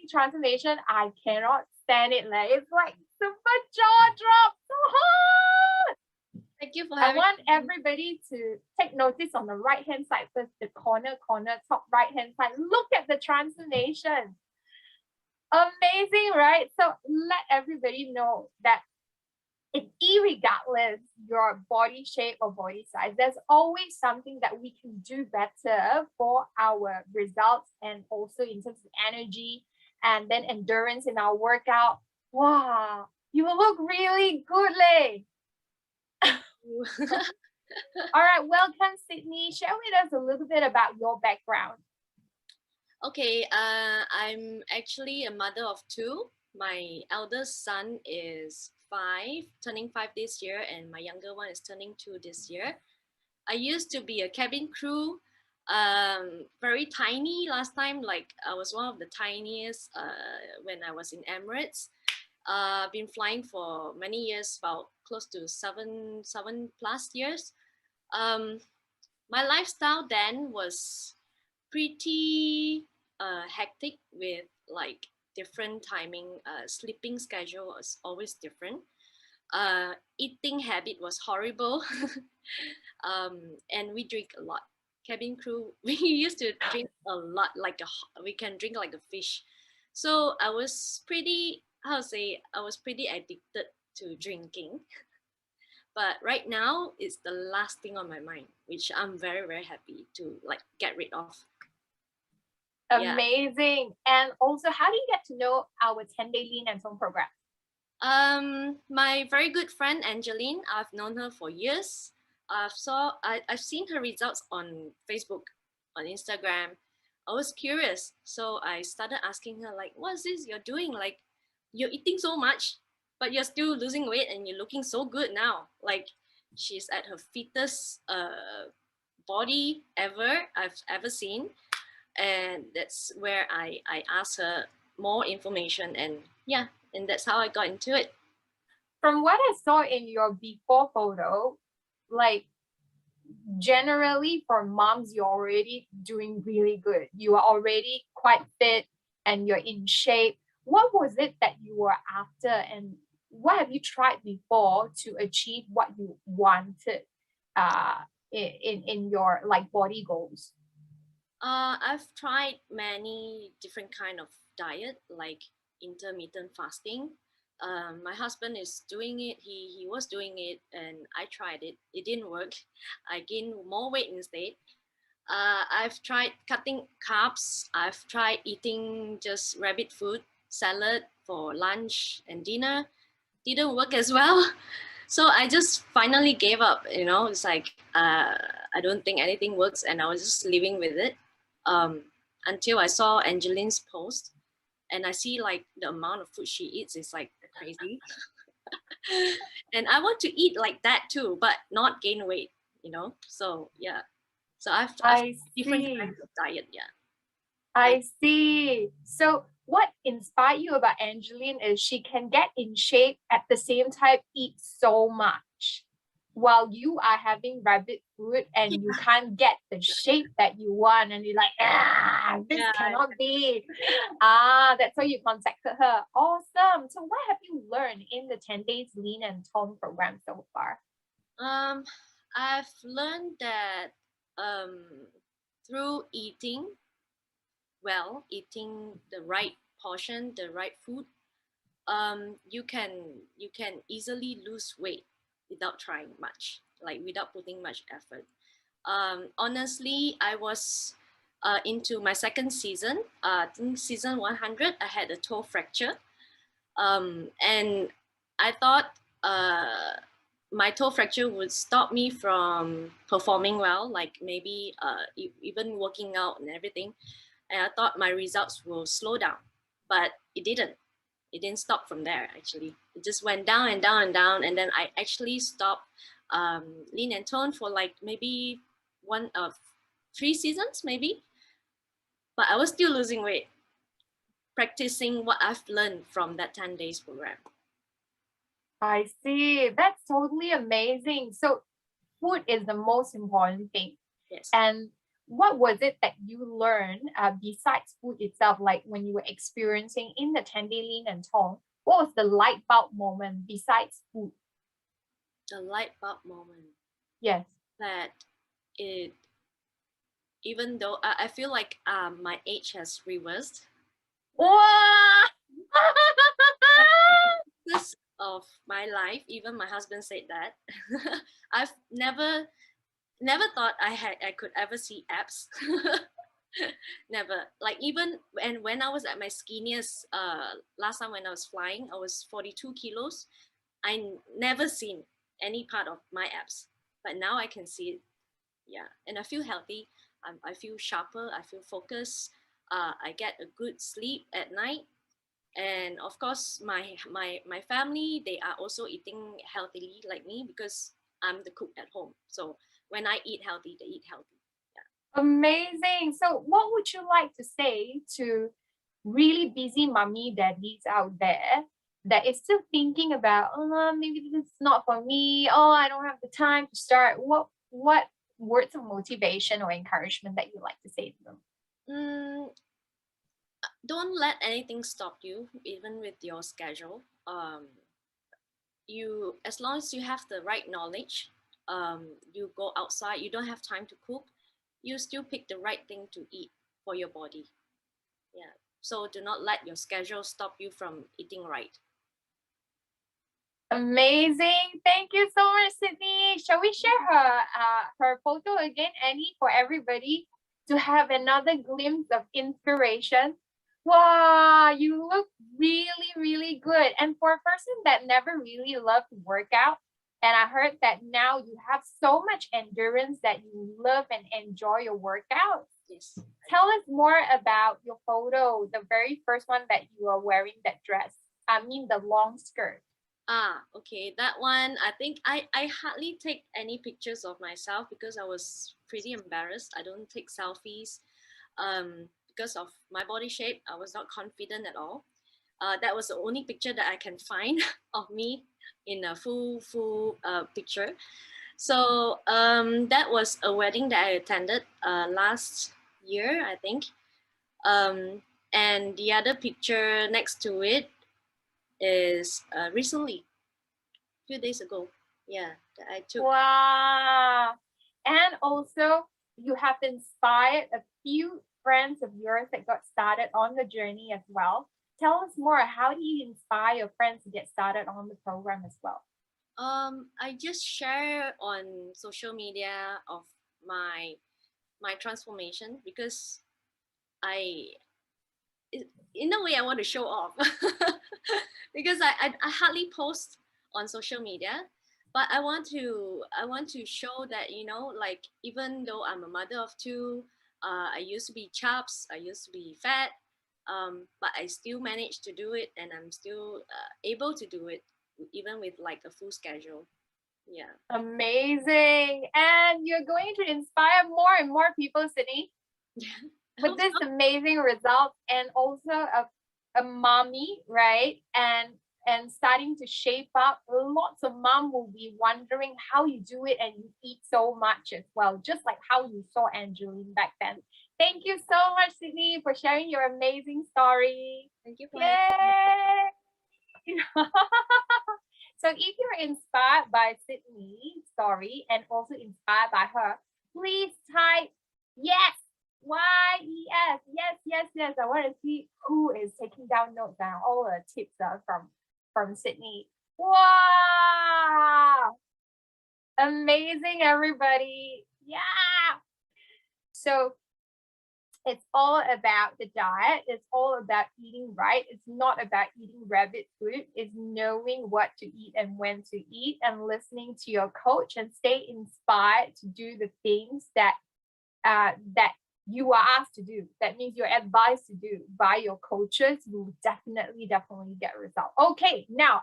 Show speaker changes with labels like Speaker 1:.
Speaker 1: transformation, I cannot stand it. Like, it's like super jaw drop, so hot.
Speaker 2: Thank you for
Speaker 1: I
Speaker 2: having
Speaker 1: want everybody to take notice on the right-hand side first, the corner, top right-hand side. Look at the transformation. Amazing, right? So let everybody know that it's irregardless your body shape or body size, there's always something that we can do better for our results, and also in terms of energy and then endurance in our workout. Wow, you will look really good, Lei. All right, welcome, Sydney. Share with us a little bit about your background.
Speaker 2: Okay, I'm actually a mother of two. My eldest son is 5, turning 5 this year, and my younger one is turning 2 this year. I used to be a cabin crew, very tiny last time. Like I was one of the tiniest when I was in Emirates. Been flying for many years, about close to seven plus years. My lifestyle then was pretty hectic, with like different timing. Sleeping schedule was always different. Eating habit was horrible. And we drink a lot. Cabin crew, we used to drink a lot, like we can drink like a fish. So I was pretty, how to say, I was pretty addicted to drinking. But right now, it's the last thing on my mind, which I'm very, very happy to like get rid of.
Speaker 1: Amazing. Yeah. And also, how do you get to know our 10-day lean and tone program?
Speaker 2: My very good friend Angeline, I've known her for years. I've seen her results on Facebook, on Instagram. I was curious, so I started asking her, like, what's this you're doing? Like, you're eating so much, but you're still losing weight and you're looking so good now. Like, she's at her fittest body I've ever seen. And that's where I asked her more information, and yeah, and that's how I got into it.
Speaker 1: From what I saw in your before photo, like generally for moms, you're already doing really good. You are already quite fit and you're in shape. What was it that you were after, and what have you tried before to achieve what you wanted in your like body goals?
Speaker 2: I've tried many different kind of diet, like intermittent fasting. My husband is doing it. He was doing it, and I tried it. It didn't work. I gained more weight instead. I've tried cutting carbs. I've tried eating just rabbit food, salad for lunch and dinner. Didn't work as well. So I just finally gave up. It's like I don't think anything works, and I was just living with it. Until I saw Angeline's post, and I see like the amount of food she eats is like crazy. And I want to eat like that too, but not gain weight, So yeah. So I've different kinds of diet, yeah.
Speaker 1: I see. So what inspired you about Angeline is she can get in shape at the same time eat so much, while you are having rabbit food and you can't get the shape that you want, and you're like, this cannot be. That's why you contacted her. Awesome. So what have you learned in the 10 days lean and tone program so far?
Speaker 2: I've learned that through eating the right portion, the right food, you can easily lose weight without trying much, like without putting much effort. Honestly, I was into my second season. I think season 100, I had a toe fracture, and I thought my toe fracture would stop me from performing well, like maybe even working out and everything. And I thought my results will slow down, but it didn't. It didn't stop from there, actually. It just went down and down and down. And then I actually stopped lean and tone for like maybe 1 of 3 seasons, maybe. But I was still losing weight, practicing what I've learned from that 10 days program.
Speaker 1: I see. That's totally amazing. So food is the most important thing.
Speaker 2: Yes.
Speaker 1: And what was it that you learned besides food itself, like when you were experiencing in the 10-day lean and tong? What was the light bulb moment besides food?
Speaker 2: The light bulb moment
Speaker 1: Yes.
Speaker 2: that it, even though I feel like my age has reversed
Speaker 1: Wow!
Speaker 2: this of my life. Even my husband said that. I've never thought I could ever see abs. Never. Like even when I was at my skinniest last time when I was flying, I was 42 kilos. Never seen any part of my abs, but now I can see it. Yeah, and I feel healthy. I feel sharper. I feel focused. I get a good sleep at night, and of course, my family, they are also eating healthily like me because I'm the cook at home. So when I eat healthy, they eat healthy.
Speaker 1: Amazing. So, what would you like to say to really busy mommy daddies out there that is still thinking about, oh, maybe this is not for me. Oh, I don't have the time to start. What words of motivation or encouragement that you like to say to them?
Speaker 2: Mm, don't let anything stop you, even with your schedule. You, as long as you have the right knowledge, you go outside, you don't have time to cook, you still pick the right thing to eat for your body. Yeah, so do not let your schedule stop you from eating right.
Speaker 1: Amazing. Thank you so much, Sydney. Shall we share her photo again, Annie, for everybody to have another glimpse of inspiration? Wow, you look really, really good. And for a person that never really loved to work out, and I heard that now you have so much endurance that you love and enjoy your workouts.
Speaker 2: Yes.
Speaker 1: Tell us more about your photo, the very first one that you are wearing that dress. I mean, the long skirt.
Speaker 2: Okay, that one, I think I hardly take any pictures of myself because I was pretty embarrassed. I don't take selfies because of my body shape. I was not confident at all. That was the only picture that I can find of me in a full picture. So that was a wedding that I attended last year, I think. And the other picture next to it is recently, a few days ago. Yeah, that I took.
Speaker 1: Wow. And also, you have inspired a few friends of yours that got started on the journey as well. Tell us more. How do you inspire your friends to get started on the program as well?
Speaker 2: I just share on social media of my my transformation because I, in a way, I want to show off because I hardly post on social media, but I want to show that, like, even though I'm a mother of two, I used to be chubs, I used to be fat, but I still managed to do it, and I'm still able to do it even with like a full schedule. Yeah.
Speaker 1: Amazing. And you're going to inspire more and more people, Sydney, with this amazing result, and also a mommy, right? And starting to shape up. Lots of mom will be wondering how you do it, and you eat so much as well, just like how you saw Angeline back then. Thank you so much, Sydney, for sharing your amazing story.
Speaker 2: Thank you for
Speaker 1: Yay! So if you're inspired by Sydney's story and also inspired by her, please type yes. YES. Yes, yes, yes. I want to see who is taking down notes now. All the tips are from Sydney. Wow. Amazing, everybody. Yeah. So it's all about the diet. It's all about eating right. It's not about eating rabbit food. It's knowing what to eat and when to eat, and listening to your coach, and stay inspired to do the things that that you are asked to do. That means you're advised to do by your coaches. You will definitely get results. Okay, now